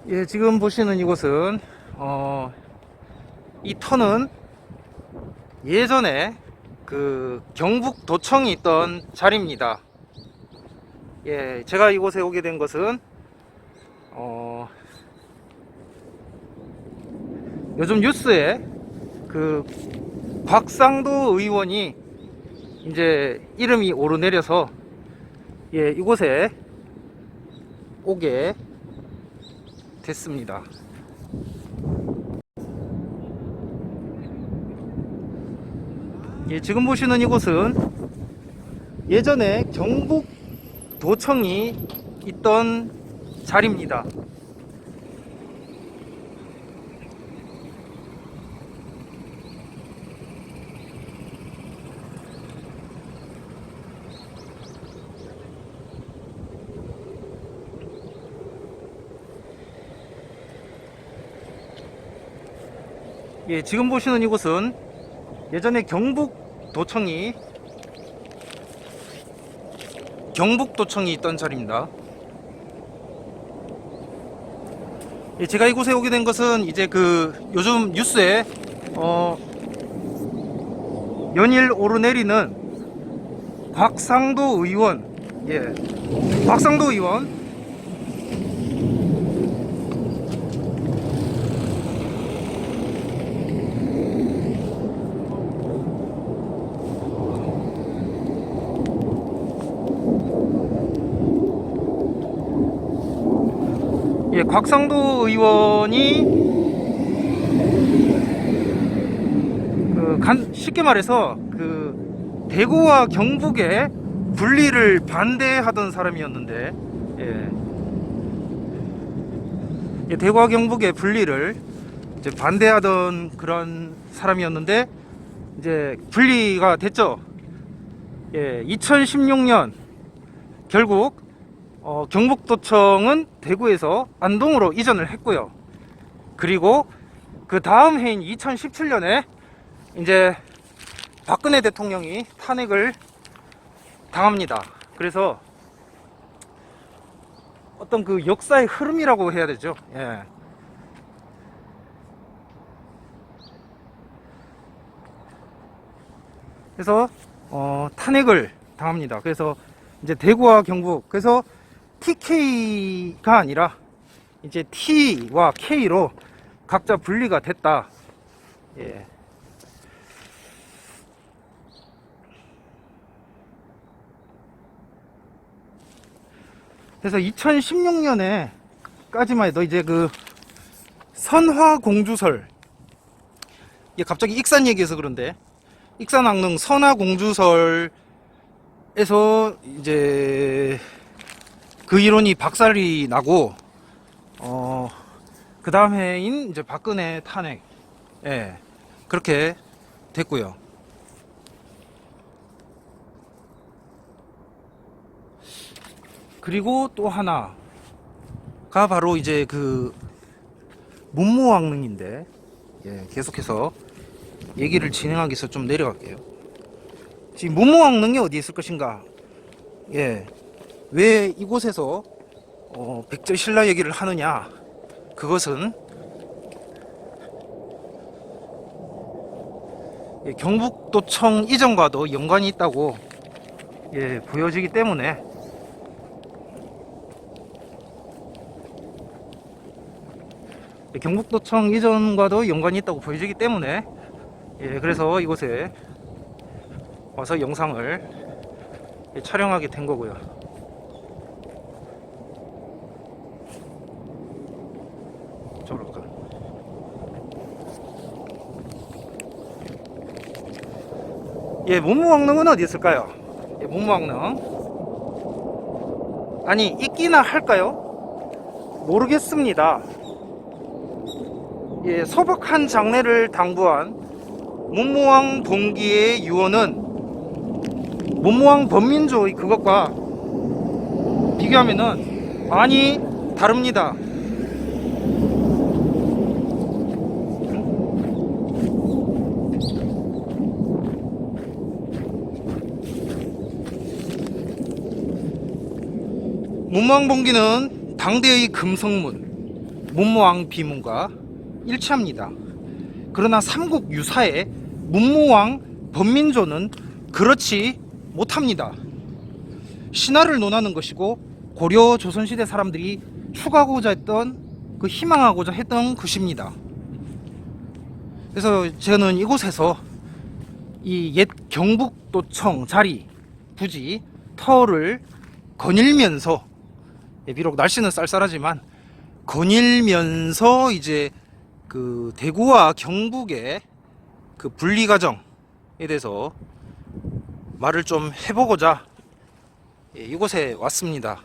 예, 지금 보시는 이곳은 이 터는 예전에 그 경북도청이 있던 자리입니다. 예, 제가 이곳에 오게 된 것은 요즘 뉴스에 그 곽상도 의원이 이제 이름이 오르내려서 예, 이곳에 오게 됐습니다. 예, 지금 보시는 이곳은 예전에 경북도청이 있던 자리입니다. 예, 지금 보시는 이곳은 예전에 경북도청이 있던 자리입니다. 예, 제가 이곳에 오게 된 것은 이제 그 요즘 뉴스에 연일 오르내리는 곽상도 의원, 예, 곽상도 의원 예, 곽상도 의원이 쉽게 말해서 그 대구와 경북의 분리를 반대하던 사람이었는데, 예, 예, 대구와 경북의 분리를 이제 반대하던 그런 사람이었는데 이제 분리가 됐죠. 예, 2016년 결국 경북도청은 대구에서 안동으로 이전을 했고요. 그리고 그 다음 해인 2017년에 이제 박근혜 대통령이 탄핵을 당합니다. 그래서 어떤 그 역사의 흐름이라고 해야 되죠. 예. 그래서 탄핵을 당합니다. 그래서 이제 대구와 경북, 그래서 TK가 아니라 이제 T와 K로 각자 분리가 됐다. 예. 그래서 2016년에까지만 해도 이제 그 선화공주설, 이게 갑자기 익산 얘기해서 그런데 익산왕릉 선화공주설에서 이제 그 이론이 박살이 나고 그 다음 해인 이제 박근혜 탄핵, 예, 그렇게 됐고요. 그리고 또 하나가 바로 이제 그 문무왕릉인데, 예, 계속해서 얘기를 진행하기 위해서 좀 내려갈게요. 지금 문무왕릉이 어디 있을 것인가? 예, 왜 이곳에서 백제신라 얘기를 하느냐? 그것은 예, 경북도청 이전과도 연관이 있다고 예, 보여지기 때문에 예, 경북도청 이전과도 연관이 있다고 보여지기 때문에 예, 그래서 이곳에 와서 영상을 예, 촬영하게 된 거고요. 저럴까? 예, 문무왕릉은 어디 있을까요? 예, 문무왕릉 아니 있기나 할까요? 모르겠습니다. 예, 소박한 장래를 당부한 문무왕 동기의 유언은 문무왕 범민조의 그것과 비교하면은 많이 다릅니다. 문무왕 봉기는 당대의 금성문, 문무왕 비문과 일치합니다. 그러나 삼국 유사의 문무왕 범민조는 그렇지 못합니다. 신화를 논하는 것이고 고려 조선시대 사람들이 추구하고자 했던 희망하고자 했던 것입니다. 그래서 저는 이곳에서 이 옛 경북도청 자리 부지 터를 거닐면서, 비록 날씨는 쌀쌀하지만 거닐면서 이제 대구와 경북의 분리 과정에 대해서 말을 좀 해보고자 이곳에 왔습니다.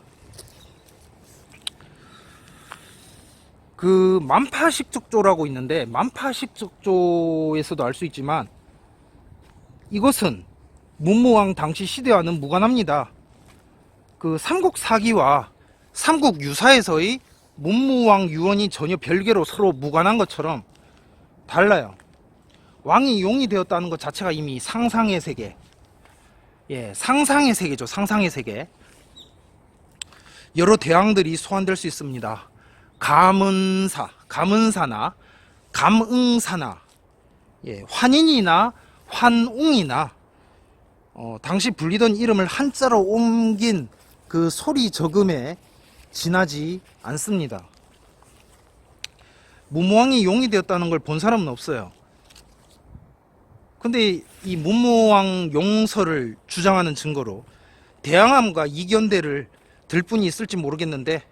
만파식적조라고 있는데, 만파식적조에서도 알 수 있지만 이것은 문무왕 당시 시대와는 무관합니다. 삼국사기와 삼국유사에서의 문무왕 유언이 전혀 별개로 서로 무관한 것처럼 달라요. 왕이 용이 되었다는 것 자체가 이미 상상의 세계, 상상의 세계죠. 상상의 세계. 여러 대왕들이 소환될 수 있습니다. 가문사나 감응사나, 환인이나 환웅이나, 당시 불리던 이름을 한자로 옮긴 소리 저금에 지나지 않습니다. 문무왕이 용이 되었다는 걸 본 사람은 없어요. 근데 이 문무왕 용서를 주장하는 증거로 대항함과 이견대를 들 뿐이 있을지 모르겠는데,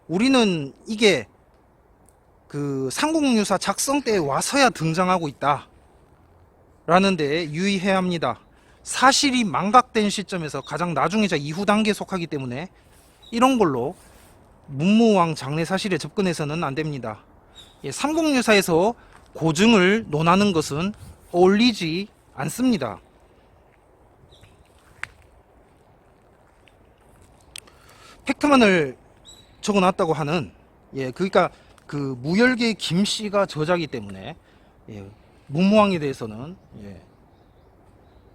우리는 이게 삼국유사 작성 때에 와서야 등장하고 있다 라는 데 유의해야 합니다. 사실이 망각된 시점에서 가장 나중이자 이후 단계에 속하기 때문에 이런 걸로 문무왕 장래 사실에 접근해서는 안 됩니다. 삼국유사에서 고증을 논하는 것은 어울리지 않습니다. 팩트만을 적어놨다고 하는, 그러니까 무열계 김씨가 저자기 때문에 문무왕에 대해서는,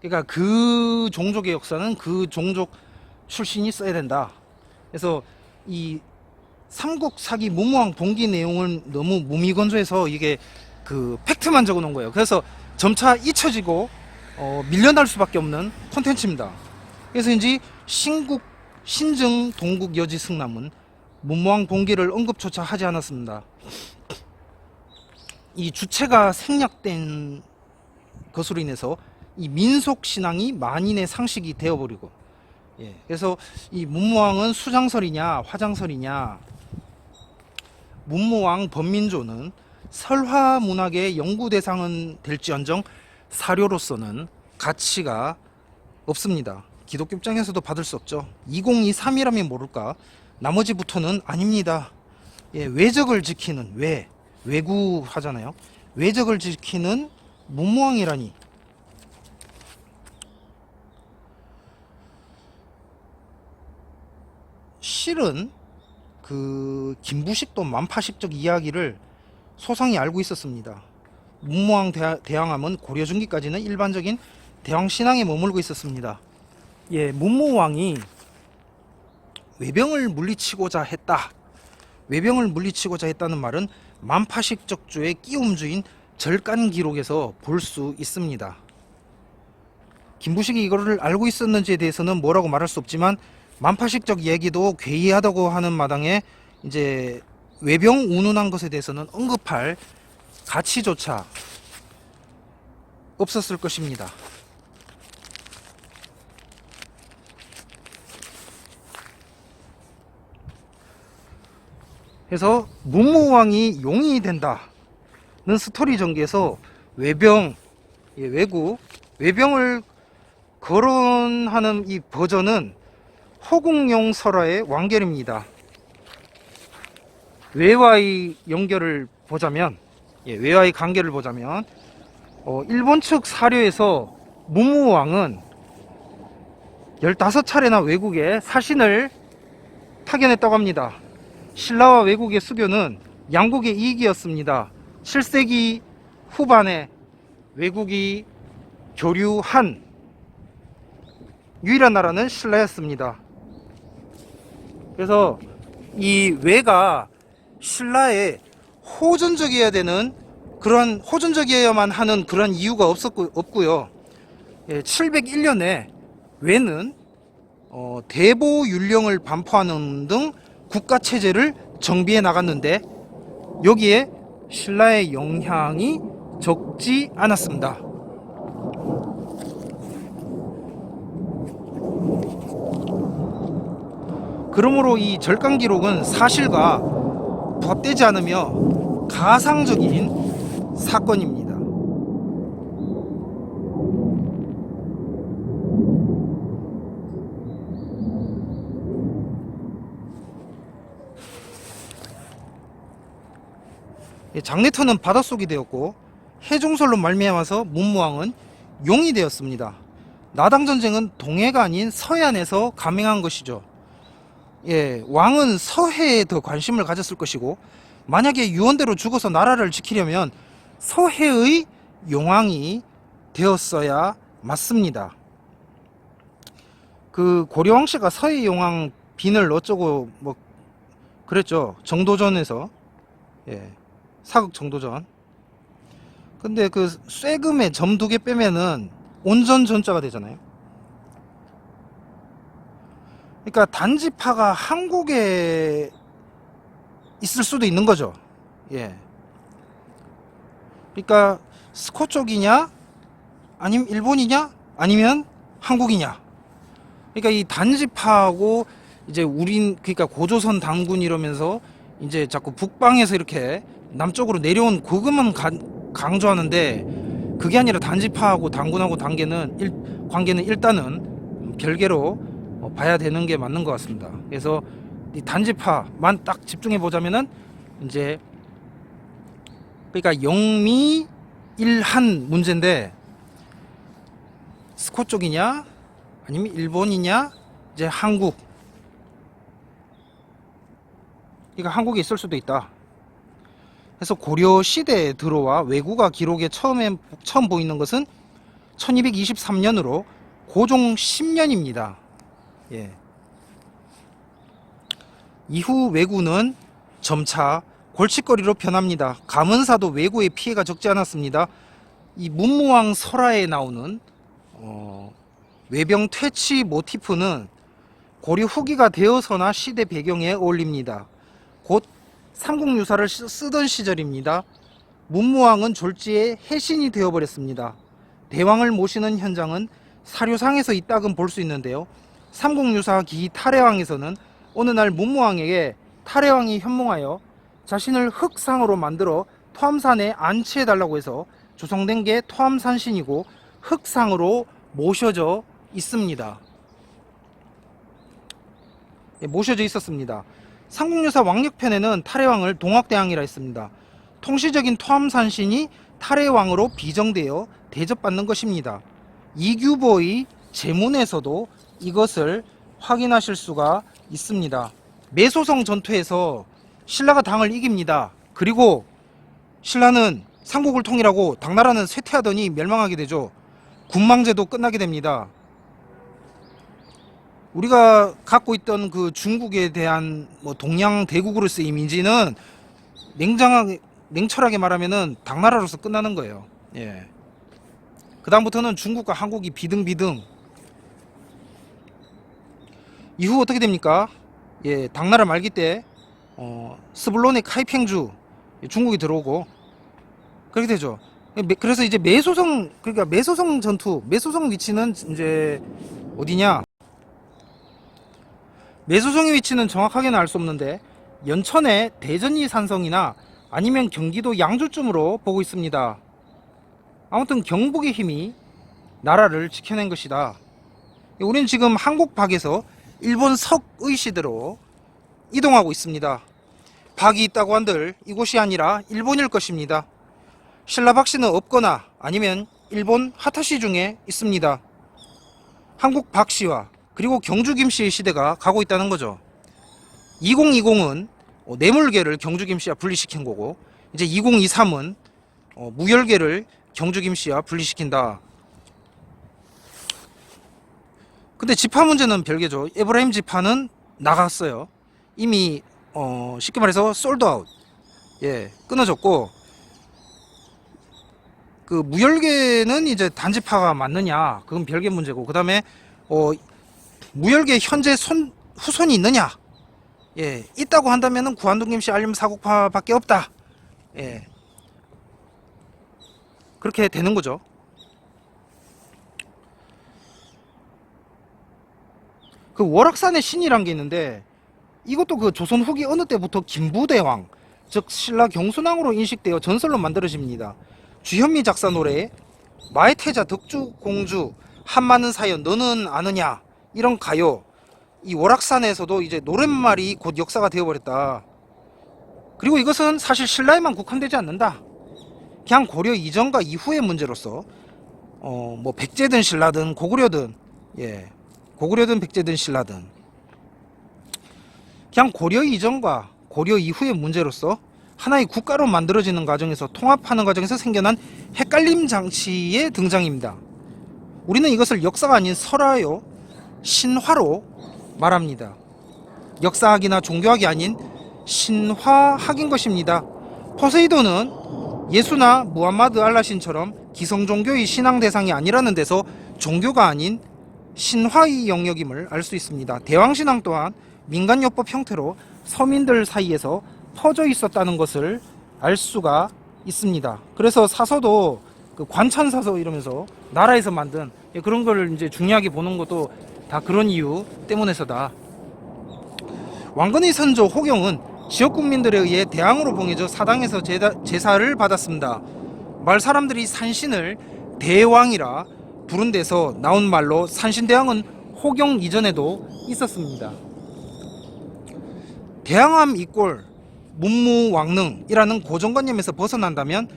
그러니까 그 종족의 역사는 그 종족 출신이 써야 된다. 그래서 이 삼국사기 문무왕 봉기 내용을 너무 무미건조해서 이게 팩트만 적어놓은 거예요. 그래서 점차 잊혀지고 밀려날 수밖에 없는 콘텐츠입니다. 그래서인지 신증 동국 여지 승남은 문무왕 봉기를 언급조차 하지 않았습니다. 이 주체가 생략된 것으로 인해서 이 민속 신앙이 만인의 상식이 되어버리고, 그래서 이 문무왕은 수장설이냐 화장설이냐, 문무왕 범민조는 설화 문학의 연구 대상은 될지언정 사료로서는 가치가 없습니다. 기독교 입장에서도 받을 수 없죠. 2023이라면 모를까, 나머지부터는 아닙니다. 외적을 지키는, 외구 하잖아요. 외적을 지키는 문무왕이라니. 실은 김부식도 만파식적 이야기를 소상히 알고 있었습니다. 문무왕 대항함은 고려 중기까지는 일반적인 대왕 신앙에 머물고 있었습니다. 문무왕이 외병을 물리치고자 했다는 말은 만파식적조의 끼움주인 절간 기록에서 볼 수 있습니다. 김부식이 이거를 알고 있었는지에 대해서는 뭐라고 말할 수 없지만, 만파식적 얘기도 괴이하다고 하는 마당에 이제 외병 운운한 것에 대해서는 언급할 가치조차 없었을 것입니다. 그래서 문무왕이 용이 된다는 스토리 전개에서 외병을 거론하는 이 버전은 허공용 설화의 완결입니다. 외와의 연결을 보자면, 외와의 관계를 보자면, 일본 측 사료에서 문무왕은 15차례나 외국에 사신을 파견했다고 합니다. 신라와 외국의 수교는 양국의 이익이었습니다. 7세기 후반에 외국이 교류한 유일한 나라는 신라였습니다. 그래서 이 외가 신라의 호전적이어야만 하는 그런 이유가 없고요. 예, 701년에 외는 대보 율령을 반포하는 등 국가 체제를 정비해 나갔는데 여기에 신라의 영향이 적지 않았습니다. 그러므로 이 절강 기록은 사실과 부합되지 않으며 가상적인 사건입니다. 장래터는 바닷속이 되었고 해종설로 말미암아서 문무왕은 용이 되었습니다. 나당전쟁은 동해가 아닌 서해안에서 감행한 것이죠. 예, 왕은 서해에 더 관심을 가졌을 것이고 만약에 유언대로 죽어서 나라를 지키려면 서해의 용왕이 되었어야 맞습니다. 그 고려왕씨가 서해 용왕 빈을 어쩌고 뭐 그랬죠. 정도전에서. 예. 사극 정도전. 근데 그 쇠금에 점 2개 빼면은 온전 전자가 되잖아요. 그러니까 단지파가 한국에 있을 수도 있는 거죠. 예. 그러니까 스코 쪽이냐 아니면 일본이냐 아니면 한국이냐. 그러니까 이 단지파하고 이제 그러니까 고조선 당군 이러면서 이제 자꾸 북방에서 이렇게 남쪽으로 내려온 그것만 강조하는데 그게 아니라 단지파하고 당군하고 관계는 일단은 별개로 봐야 되는 게 맞는 것 같습니다. 그래서 이 단지파만 딱 집중해 보자면은 이제 그러니까 영미일한 문제인데 스코 쪽이냐 아니면 일본이냐 이제 한국. 그러니까 한국에 있을 수도 있다. 그래서 고려 시대에 들어와 왜구가 기록에 처음 보이는 것은 1223년으로 고종 10년입니다. 예. 이후 왜구는 점차 골칫거리로 변합니다. 가문사도 왜구의 피해가 적지 않았습니다. 이 문무왕 설화에 나오는 외병 퇴치 모티프는 고려 후기가 되어서나 시대 배경에 어울립니다. 곧 삼국유사를 쓰던 시절입니다. 문무왕은 졸지에 해신이 되어버렸습니다. 대왕을 모시는 현장은 사료상에서 이따금 볼 수 있는데요. 삼국유사 기 탈해왕에서는 어느 날 문무왕에게 탈해왕이 현몽하여 자신을 흑상으로 만들어 토암산에 안치해달라고 해서 조성된 게 토암산신이고 흑상으로 모셔져 있습니다. 예, 모셔져 있었습니다. 삼국유사 왕력편에는 탈해왕을 동학대왕이라 했습니다. 통시적인 토암산신이 탈해왕으로 비정되어 대접받는 것입니다. 이규보의 제문에서도 이것을 확인하실 수가 있습니다. 매소성 전투에서 신라가 당을 이깁니다. 그리고 신라는 삼국을 통일하고 당나라는 쇠퇴하더니 멸망하게 되죠. 군망제도 끝나게 됩니다. 우리가 갖고 있던 그 중국에 대한 뭐 동양 대국으로서의 이미지는 냉철하게 말하면은 당나라로서 끝나는 거예요. 예. 그다음부터는 중국과 한국이 비등비등. 이후 어떻게 됩니까? 예, 당나라 말기 때 스불론의 카이팽주 중국이 들어오고 그렇게 되죠. 그래서 이제 그러니까 매소성 전투, 매소성 위치는 이제 어디냐? 매소성의 위치는 정확하게는 알 수 없는데 연천의 대전리 산성이나 아니면 경기도 양주쯤으로 보고 있습니다. 아무튼 경북의 힘이 나라를 지켜낸 것이다. 우리는 지금 한국 밖에서 일본 석의 시대로 이동하고 있습니다. 박이 있다고 한들 이곳이 아니라 일본일 것입니다. 신라 박씨는 없거나 아니면 일본 하타시 중에 있습니다. 한국 박씨와 그리고 경주 김씨의 시대가 가고 있다는 거죠. 2020은 뇌물계를 경주 김씨와 분리시킨 거고 이제 2023은 무열계를 경주 김씨와 분리시킨다. 근데 지파 문제는 별개죠. 에브라임 지파는 나갔어요. 이미 쉽게 말해서 솔드아웃. 예, 끊어졌고, 그 무열계는 이제 단지파가 맞느냐, 그건 별개 문제고, 그 다음에 무열계 현재 후손이 있느냐, 예, 있다고 한다면은 구한동 김씨 알림 사국파밖에 없다. 예, 그렇게 되는 거죠. 그 월악산의 신이란 게 있는데, 이것도 그 조선 후기 어느 때부터 김부대왕, 즉 신라 경순왕으로 인식되어 전설로 만들어집니다. 주현미 작사 노래에 마의 태자 덕주 공주 한마는 사연 너는 아느냐, 이런 가요, 이 월악산에서도 이제 노랫말이 곧 역사가 되어버렸다. 그리고 이것은 사실 신라에만 국한되지 않는다. 그냥 고려 이전과 이후의 문제로서 뭐 백제든 신라든 고구려든, 예, 고구려든 백제든 신라든, 그냥 고려 이전과 고려 이후의 문제로서 하나의 국가로 만들어지는 과정에서, 통합하는 과정에서 생겨난 헷갈림 장치의 등장입니다. 우리는 이것을 역사가 아닌 설화요, 신화로 말합니다. 역사학이나 종교학이 아닌 신화학인 것입니다. 포세이돈은 예수나 무함마드 알라신처럼 기성 종교의 신앙 대상이 아니라는 데서 종교가 아닌 신화의 영역임을 알 수 있습니다. 대왕신앙 또한 민간요법 형태로 서민들 사이에서 퍼져 있었다는 것을 알 수가 있습니다. 그래서 사서도 그 관찬사서 이러면서 나라에서 만든 그런 걸 이제 중요하게 보는 것도 다 그런 이유 때문에서다. 왕건의 선조 호경은 지역 국민들에 의해 대왕으로 봉해져 사당에서 제사를 받았습니다. 마을 사람들이 산신을 대왕이라 부른 데서 나온 말로 산신대왕은 호경 이전에도 있었습니다. 대왕함 이꼴 문무왕릉이라는 고정관념에서 벗어난다면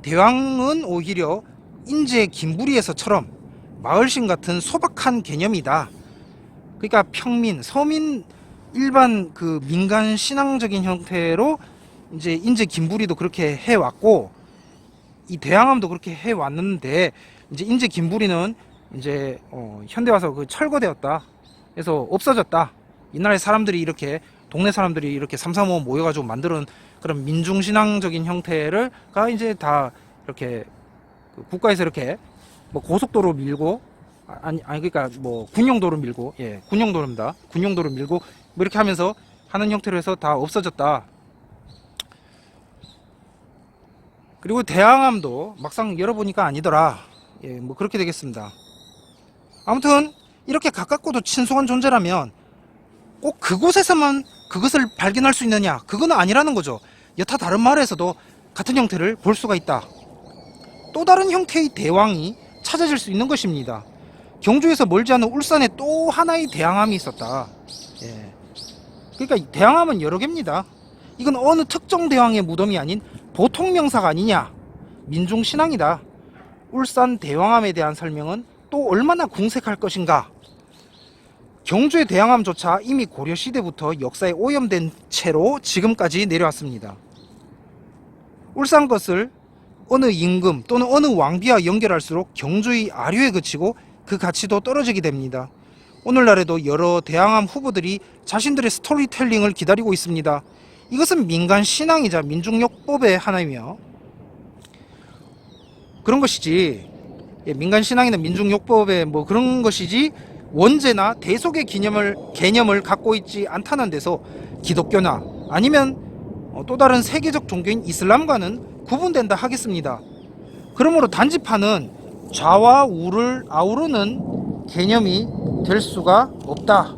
대왕은 오히려 인제 김부리에서처럼 마을신 같은 소박한 개념이다. 그러니까 평민, 서민, 일반 그 민간 신앙적인 형태로 이제 인제 김부리도 그렇게 해왔고, 이 대왕함도 그렇게 해왔는데, 이제 인제 김부리는 이제 현대 와서 그 철거되었다. 그래서 없어졌다. 옛날에 사람들이 이렇게, 동네 사람들이 이렇게 삼삼오오 모여가지고 만드는 그런 민중신앙적인 형태를가 이제 다 이렇게 그 국가에서 이렇게 뭐 고속도로 밀고, 아니 그러니까 뭐 군용도로 밀고, 예, 군용도로입니다. 군용도로 밀고 뭐 이렇게 하면서 하는 형태로 해서 다 없어졌다. 그리고 대왕함도 막상 열어보니까 아니더라. 예, 뭐 그렇게 되겠습니다. 아무튼 이렇게 가깝고도 친숙한 존재라면 꼭 그곳에서만 그것을 발견할 수 있느냐, 그건 아니라는 거죠. 여타 다른 마을에서도 같은 형태를 볼 수가 있다. 또 다른 형태의 대왕이 찾아질 수 있는 것입니다. 경주에서 멀지 않은 울산에 또 하나의 대왕함이 있었다. 예. 그러니까 대왕함은 여러 개입니다. 이건 어느 특정 대왕의 무덤이 아닌 보통 명사가 아니냐, 민중신앙이다. 울산 대왕함에 대한 설명은 또 얼마나 궁색할 것인가. 경주의 대왕함조차 이미 고려시대부터 역사에 오염된 채로 지금까지 내려왔습니다. 울산 것을 어느 임금 또는 어느 왕비와 연결할수록 경주의 아류에 그치고 그 가치도 떨어지게 됩니다. 오늘날에도 여러 대왕함 후보들이 자신들의 스토리텔링을 기다리고 있습니다. 이것은 민간 신앙이자 민중요법의 하나이며 그런 것이지, 민간 신앙이나 민중요법의 뭐 그런 것이지, 원죄나 대속의 개념을 갖고 있지 않다는 데서 기독교나 아니면 또 다른 세계적 종교인 이슬람과는 구분된다 하겠습니다. 그러므로 단지파는 좌와 우를 아우르는 개념이 될 수가 없다.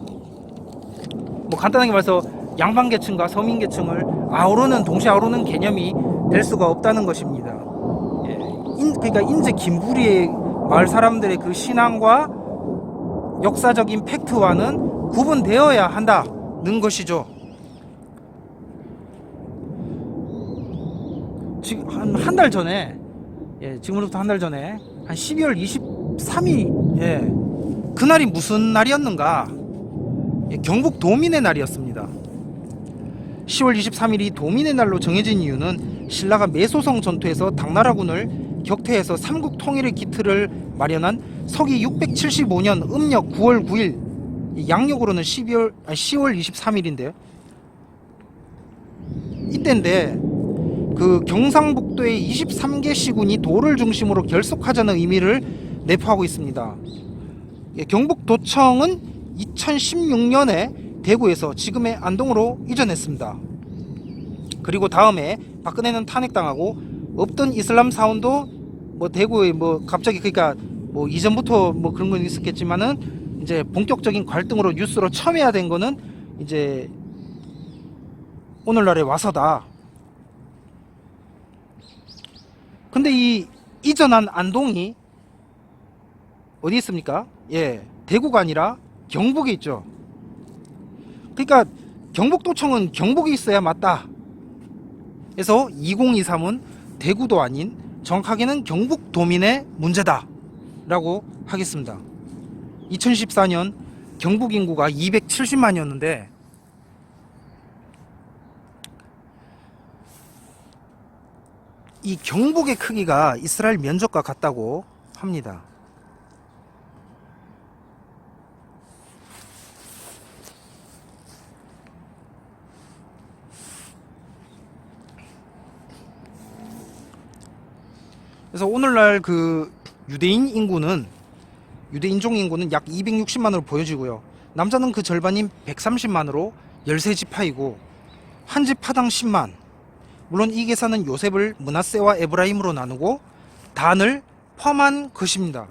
뭐 간단하게 말해서 양반계층과 서민계층을 동시에 아우르는 개념이 될 수가 없다는 것입니다. 예. 그러니까 인제 김부리의 마을 사람들의 그 신앙과 역사적인 팩트와는 구분되어야 한다는 것이죠. 지금 한 달 전에, 예, 지금으로부터 한 달 전에 한 12월 23일, 예, 그날이 무슨 날이었는가? 예, 경북 도민의 날이었습니다. 10월 23일이 도민의 날로 정해진 이유는 신라가 매소성 전투에서 당나라군을 격퇴해서 삼국 통일의 기틀을 마련한 서기 675년 음력 9월 9일, 양력으로는 10월 23일인데요. 이때인데 그 경상북도의 23개 시군이 도를 중심으로 결속하자는 의미를 내포하고 있습니다. 예, 경북도청은 2016년에 대구에서 지금의 안동으로 이전했습니다. 그리고 다음에 박근혜는 탄핵당하고 없던 이슬람 사원도 뭐 대구에 뭐 갑자기 그러니까 뭐 이전부터 뭐 그런 건 있었겠지만은 이제 본격적인 갈등으로 뉴스로 첨예화 된 거는 이제 오늘날에 와서다. 근데 이 이전한 안동이 어디 있습니까? 예, 대구가 아니라 경북에 있죠. 그러니까 경북도청은 경북에 있어야 맞다. 그래서 2023은 대구도 아닌 정확하게는 경북도민의 문제다 라고 하겠습니다. 2014년 경북 인구가 270만이었는데 이 경북의 크기가 이스라엘 면적과 같다고 합니다. 그래서 오늘날 그 유대인 인종 인구는 약 260만으로 보여지고요. 남자는 그 절반인 130만으로 13지파이고 한 지파당 10만. 물론 이 계산은 요셉을 므낫세와 에브라임으로 나누고 단을 포함한 것입니다.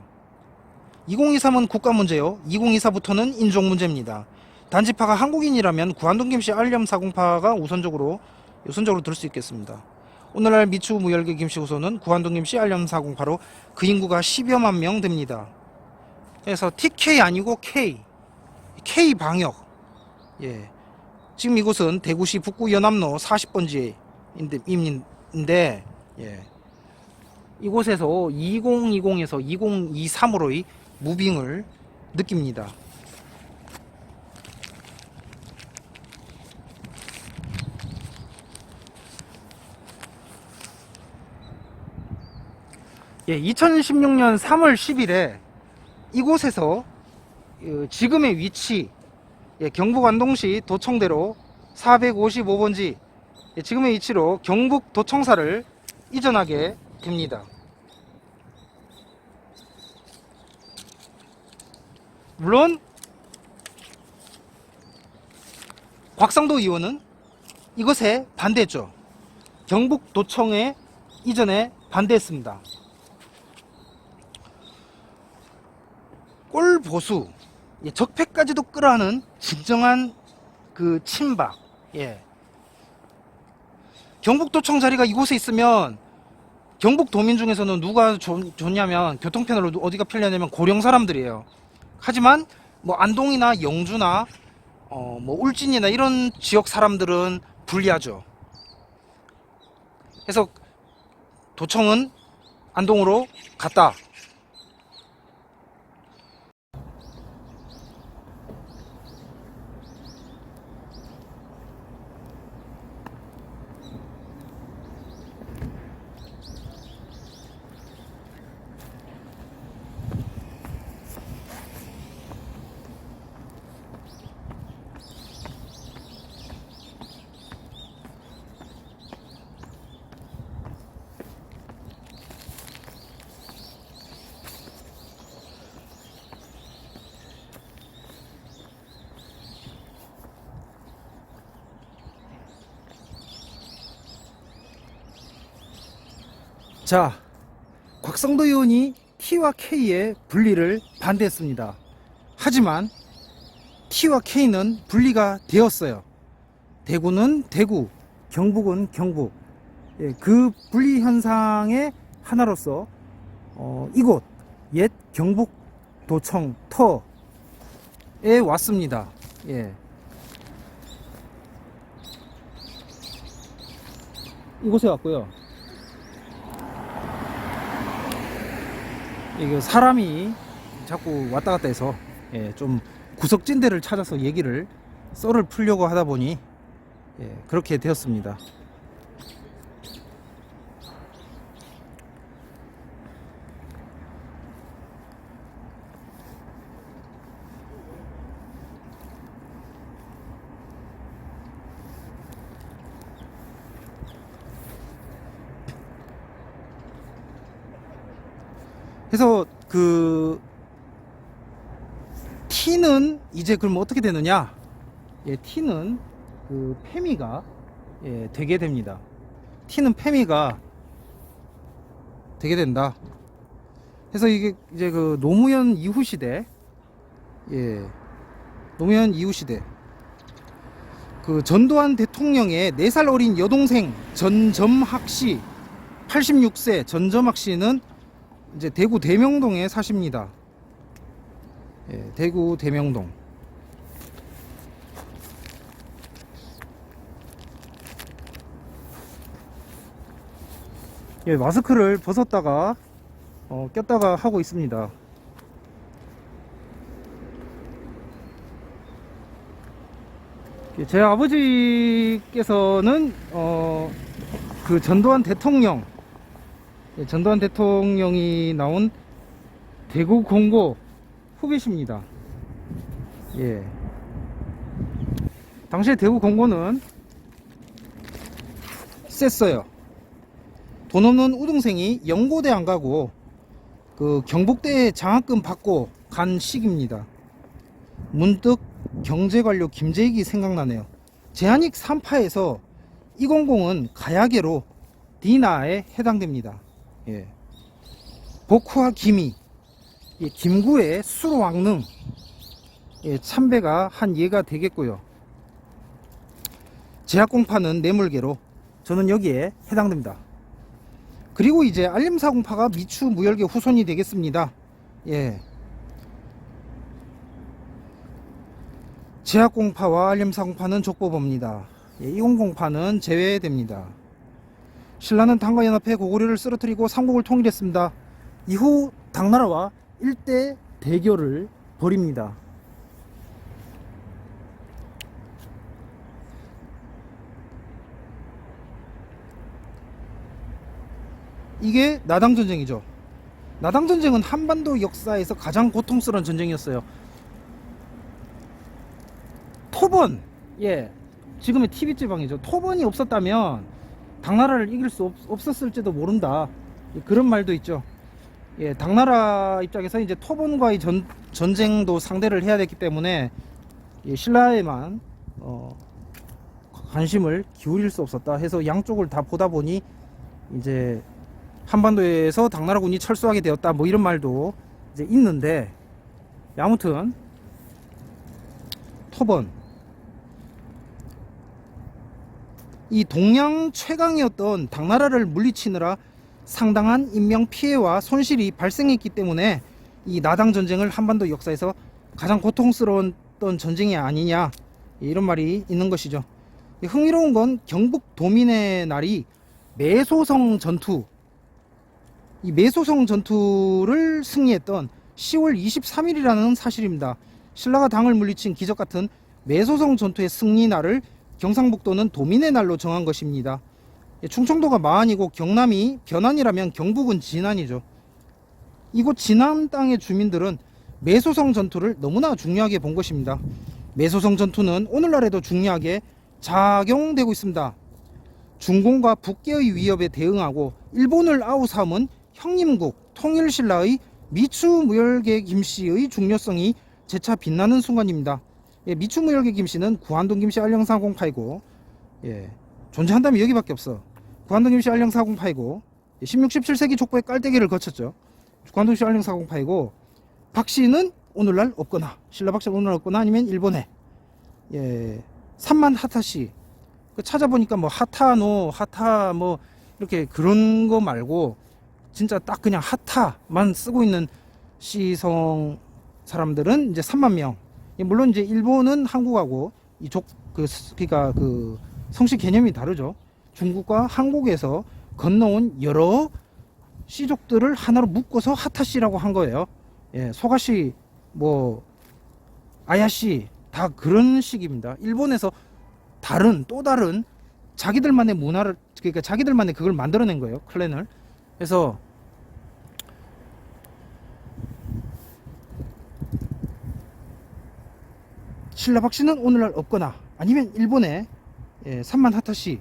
2023은 국가 문제요. 2024부터는 인종 문제입니다. 단지파가 한국인이라면 구한동 김씨 알렴 사공파가 우선적으로 들 수 있겠습니다. 오늘날 미추 무열계 김씨 후손은 구한동 김씨 알렴 사공파로 그 인구가 10여만 명 됩니다. 그래서 TK 아니고 K 방역. 예. 지금 이곳은 대구시 북구 연암로 40번지인데 예. 이곳에서 2020에서 2023으로의 무빙을 느낍니다. 예, 2016년 3월 10일에 이곳에서 지금의 위치, 예, 경북 안동시 도청대로 455번지 예, 지금의 위치로 경북 도청사를 이전하게 됩니다. 물론 곽상도 의원은 이것에 반대했죠. 경북 도청의 이전에 반대했습니다. 꼴보수, 예, 적폐까지도 끌어안은 진정한 그 친박. 예. 경북도청 자리가 이곳에 있으면 경북도민 중에서는 누가 좋냐면 교통편으로 어디가 편리하냐면 고령 사람들이에요. 하지만 뭐 안동이나 영주나 뭐 울진이나 이런 지역 사람들은 불리하죠. 그래서 도청은 안동으로 갔다. 자, 곽상도 의원이 T와 K의 분리를 반대했습니다. 하지만 T와 K는 분리가 되었어요. 대구는 대구, 경북은 경북. 예, 그 분리 현상의 하나로서 이곳 옛 경북 도청 터에 왔습니다. 예. 이곳에 왔고요. 이게 사람이 자꾸 왔다 갔다 해서 예, 좀 구석진대를 찾아서 얘기를 썰을 풀려고 하다 보니 예, 그렇게 되었습니다. 그래서 그 T는 이제 그럼 어떻게 되느냐? 예, T는 그 페미가 되게 됩니다. T는 페미가 되게 된다. 그래서 이게 이제 그 노무현 이후 시대, 노무현 이후 시대, 그 전두환 대통령의 4살 어린 여동생 전점학 씨, 86세 전점학 씨는 이제 대구 대명동에 사십니다. 대구 대명동. 마스크를 벗었다가 꼈다가 하고 있습니다. 제 아버지께서는 그 전두환 대통령이 나온 대구 공고 후배십니다. 당시에 대구 공고는 셌어요. 돈 없는 우등생이 연고대 안 가고 그 경북대에 장학금 받고 간 시기입니다. 문득 경제관료 김재익이 생각나네요. 제한익 3파에서 200은 가야계로 디나에 해당됩니다. 복후와 기미, 김구의 수로왕릉, 참배가 한 예가 되겠고요. 제약공파는 뇌물계로 저는 여기에 해당됩니다. 그리고 이제 알림사공파가 미추무열계 후손이 되겠습니다. 제약공파와 알림사공파는 족보봅니다. 200파는 제외됩니다. 신라는 당과 연합해 고구려를 쓰러뜨리고 삼국을 통일했습니다. 이후 당나라와 일대 대결을 벌입니다. 이게 나당전쟁이죠. 나당전쟁은 한반도 역사에서 가장 고통스러운 전쟁이었어요. 토번, 지금의 TV지방이죠. 토번이 없었다면 당나라를 이길 수 없었을지도 모른다. 그런 말도 있죠. 당나라 입장에서 이제 토번과의 전쟁도 상대를 해야 됐기 때문에 신라에만 관심을 기울일 수 없었다 해서 양쪽을 다 보다 보니 이제 한반도에서 당나라군이 철수하게 되었다, 뭐 이런 말도 이제 있는데, 아무튼 토번, 이 동양 최강이었던 당나라를 물리치느라 상당한 인명 피해와 손실이 발생했기 때문에 이 나당 전쟁을 한반도 역사에서 가장 고통스러웠던 전쟁이 아니냐, 이런 말이 있는 것이죠. 흥미로운 건 경북 도민의 날이 매소성 전투, 이 매소성 전투를 승리했던 10월 23일이라는 사실입니다. 신라가 당을 물리친 기적 같은 매소성 전투의 승리 날을 경상북도는 도민의 날로 정한 것입니다. 충청도가 마안이고 경남이 변안이라면 경북은 진안이죠. 이곳 진안 땅의 주민들은 매소성 전투를 너무나 중요하게 본 것입니다. 매소성 전투는 오늘날에도 중요하게 작용되고 있습니다. 중공과 북계의 위협에 대응하고 일본을 아우삼은 형님국 통일신라의 미추무열계 김씨의 중요성이 재차 빛나는 순간입니다. 미추무열계 김씨는 구한동 김씨 알령사공파이고, 존재한다면 여기밖에 없어. 구한동 김씨 알령사공파이고 16, 17세기 족보의 깔때기를 거쳤죠. 구한동 김씨 알령사공파이고, 박씨는 오늘날 없거나, 신라 박씨는 오늘날 없거나, 아니면 일본에 삼만 하타씨, 찾아보니까 뭐 하타노, 하타 뭐 이렇게 그런 거 말고 진짜 딱 그냥 하타만 쓰고 있는 시성 사람들은 이제 3만 명. 물론 이제 일본은 한국하고 이족 그러니까 그 성씨 개념이 다르죠. 중국과 한국에서 건너온 여러 씨족들을 하나로 묶어서 하타씨라고 한 거예요. 소가씨, 뭐 아야씨 다 그런 식입니다. 일본에서 또 다른 자기들만의 문화를, 그러니까 자기들만의 그걸 만들어낸 거예요, 클랜을. 그래서 신라 박씨는 오늘날 없거나, 아니면 일본에 삼만 하타씨.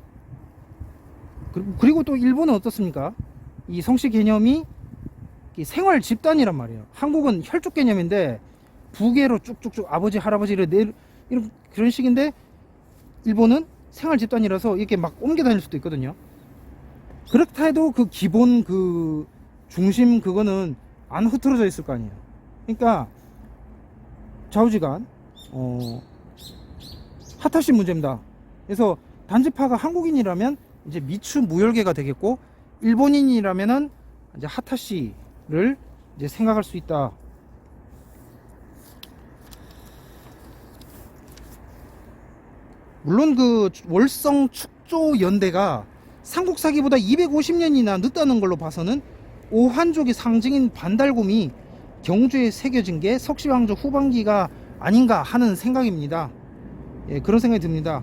그리고 또 일본은 어떻습니까? 이 성씨 개념이 이 생활 집단이란 말이에요. 한국은 혈족 개념인데 부계로 쭉쭉쭉 아버지 할아버지를 이런 그런 식인데 일본은 생활 집단이라서 이렇게 막 옮겨 다닐 수도 있거든요. 그렇다 해도 그 기본 그 중심 그거는 안 흐트러져 있을 거 아니에요. 그러니까 좌우지간 하타시 문제입니다. 그래서 단지파가 한국인이라면 이제 미추 무열계가 되겠고 일본인이라면은 이제 하타시를 이제 생각할 수 있다. 물론 그 월성 축조 연대가 삼국사기보다 250년이나 늦다는 걸로 봐서는 오한족의 상징인 반달곰이 경주에 새겨진 게 석시왕조 후반기가 아닌가 하는 생각입니다. 예, 그런 생각이 듭니다.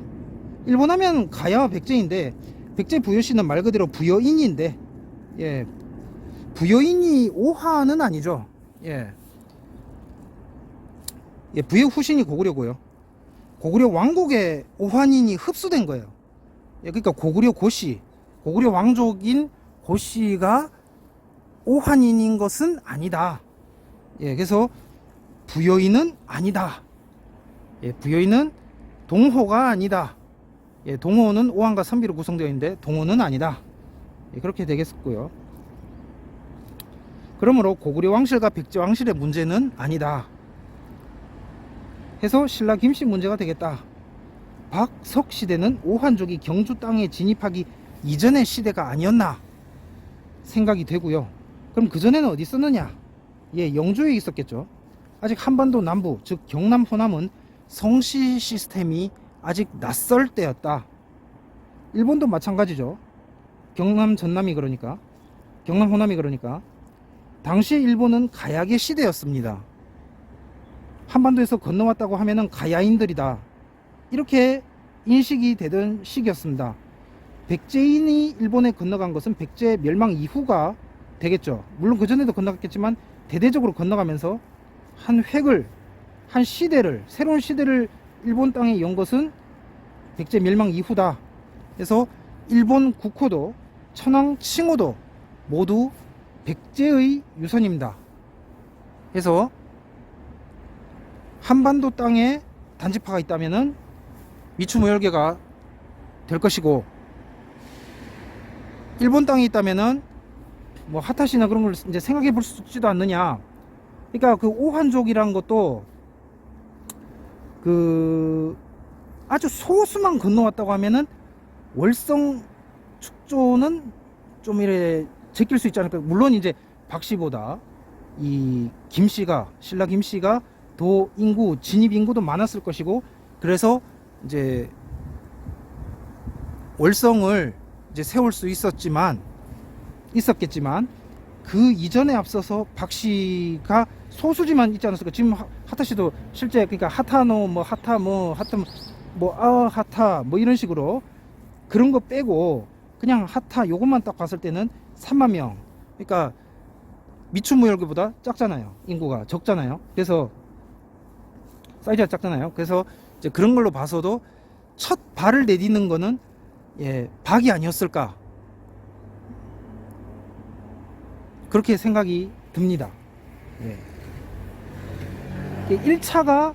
일본 하면 가야와 백제인데 백제 부여씨는 말 그대로 부여인인데 예, 부여인이 오하는 아니죠. 예, 예, 부여 후신이 고구려고요. 고구려 왕국의 오한인이 흡수된 거예요. 예, 그러니까 고구려 고씨, 고구려 왕족인 고씨가 오한인인 것은 아니다. 예, 그래서 부여인은 아니다. 예, 부여인은 동호가 아니다. 예, 동호는 오한과 선비로 구성되어 있는데 동호는 아니다. 예, 그렇게 되겠고요. 그러므로 고구려 왕실과 백제 왕실의 문제는 아니다. 해서 신라 김씨 문제가 되겠다. 박석 시대는 오한족이 경주 땅에 진입하기 이전의 시대가 아니었나 생각이 되고요. 그럼 그전에는 어디 있었느냐? 예, 영주에 있었겠죠. 아직 한반도 남부, 즉 경남 호남은 성씨 시스템이 아직 낯설 때였다. 일본도 마찬가지죠. 경남 전남이 그러니까, 경남 호남이 그러니까 당시 일본은 가야계 시대였습니다. 한반도에서 건너왔다고 하면은 가야인들이다. 이렇게 인식이 되던 시기였습니다. 백제인이 일본에 건너간 것은 백제 멸망 이후가 되겠죠. 물론 그전에도 건너갔겠지만 대대적으로 건너가면서 한 획을, 한 시대를, 새로운 시대를 일본 땅에 연 것은 백제 멸망 이후다. 그래서 일본 국호도 천황 칭호도 모두 백제의 유선입니다. 그래서 한반도 땅에 단지파가 있다면은 미추무열계가 될 것이고, 일본 땅에 있다면은 뭐 하타시나 그런 걸 이제 생각해 볼 수 있지도 않느냐. 그러니까 그 오한족이라는 것도 그 아주 소수만 건너왔다고 하면은 월성 축조는 좀 이래 제낄 수 있지 않을까. 물론 이제 박씨보다 이 김씨가, 신라 김씨가 더 인구, 진입 인구도 많았을 것이고, 그래서 이제 월성을 이제 세울 수 있었겠지만 그 이전에 앞서서 박씨가 소수지만 있지 않았을까. 지금 하타시도 실제 그러니까 하타노 뭐 하타 뭐 하타 뭐 하타 뭐 이런 식으로 그런 거 빼고 그냥 하타 요것만 딱 봤을 때는 3만 명. 그러니까 미추무열계보다 작잖아요. 인구가 적잖아요. 그래서 사이즈가 작잖아요. 그래서 이제 그런 걸로 봐서도 첫 발을 내딛는 거는 예, 박이 아니었을까. 그렇게 생각이 듭니다. 예. 1차가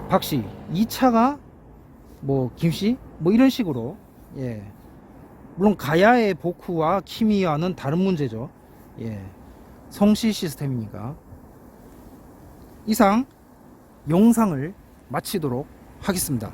박씨, 2차가 뭐 김씨, 뭐 이런 식으로 예. 물론 가야의 복후와 키미와는 다른 문제죠. 예. 성씨 시스템이니까. 이상 영상을 마치도록 하겠습니다.